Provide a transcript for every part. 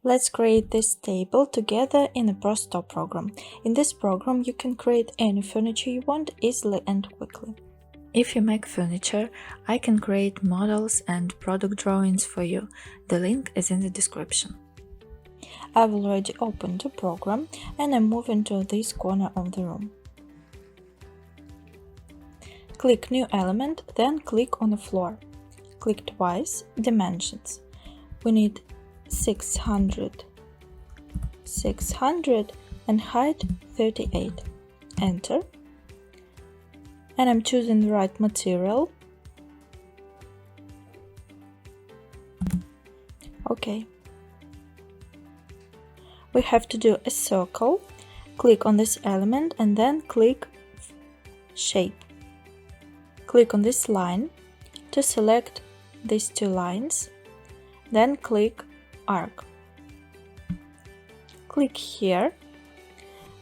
Let's create this table together in a ProStore program. In this program, you can create any furniture you want easily and quickly. If you make furniture, I can create models and product drawings for you. The link is in the description. I've already opened the program and I'm moving to this corner of the room. Click New Element, then click on the floor. Click twice, Dimensions. We need 600 and height 38. Enter. And I'm choosing the right material. Okay. We have to do a circle. Click on this element and then click Shape. Click on this line to select these two lines. Then click Arc. Click here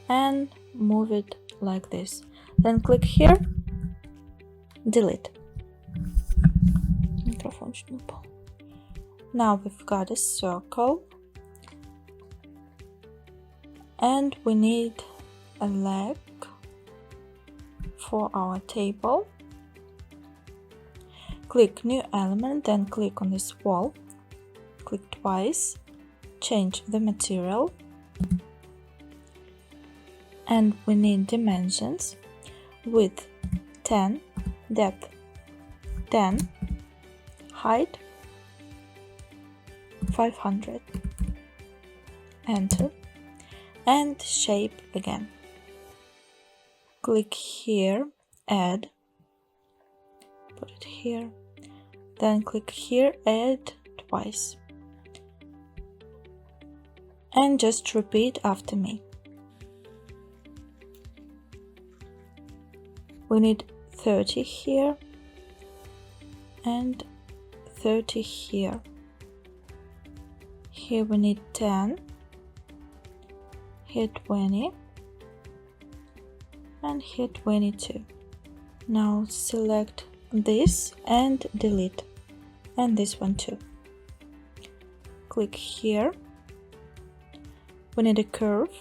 and move it like this. Then click here, delete. Now we've got a circle and we need a leg for our table. Click New Element, then click on this wall. Click twice, change the material, and we need dimensions: width 10, depth 10, height 500. Enter and shape again. Click here, add, put it here, then click here, add twice. And just repeat after me. We need 30 here and 30 here. Here we need 10, here 20, and here 22. Now select this and delete, and this one too. Click here. We need a curve.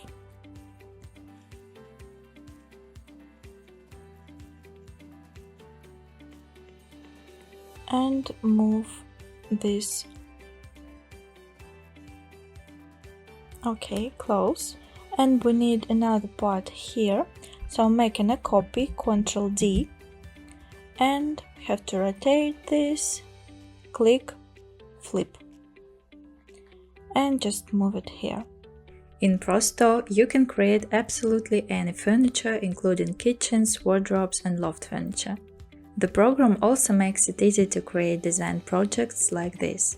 And move this. Okay, close. And we need another part here. So I'm making a copy, Ctrl D. And we have to rotate this. Click, flip. And just move it here. In ProStore, you can create absolutely any furniture, including kitchens, wardrobes, and loft furniture. The program also makes it easy to create design projects like this.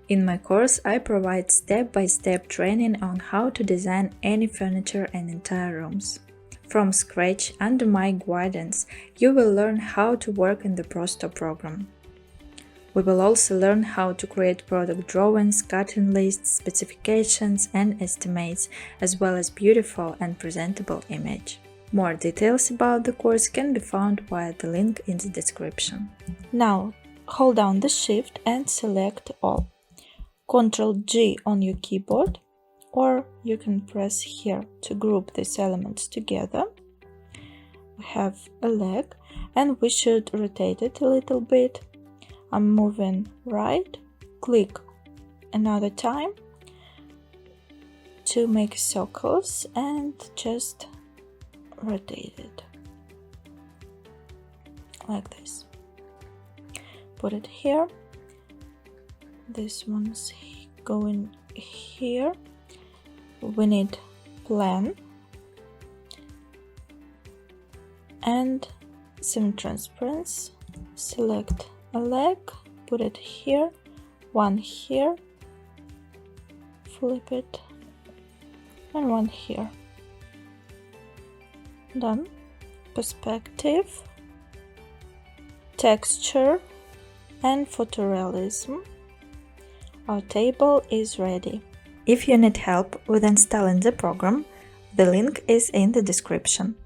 In my course, I provide step-by-step training on how to design any furniture and entire rooms. From scratch, under my guidance, you will learn how to work in the ProStore program. We will also learn how to create product drawings, cutting lists, specifications, and estimates, as well as beautiful and presentable image. More details about the course can be found via the link in the description. Now, hold down the Shift and select all. Ctrl G on your keyboard, or you can press here to group these elements together. We have a leg, and we should rotate it a little bit. I'm moving right, click another time to make circles and just rotate it like this. Put it here. This one's going here. We need plan and some transparency. Select a leg, put it here, one here, flip it, and one here. Done. Perspective, texture, and photorealism. Our table is ready. If you need help with installing the program, the link is in the description.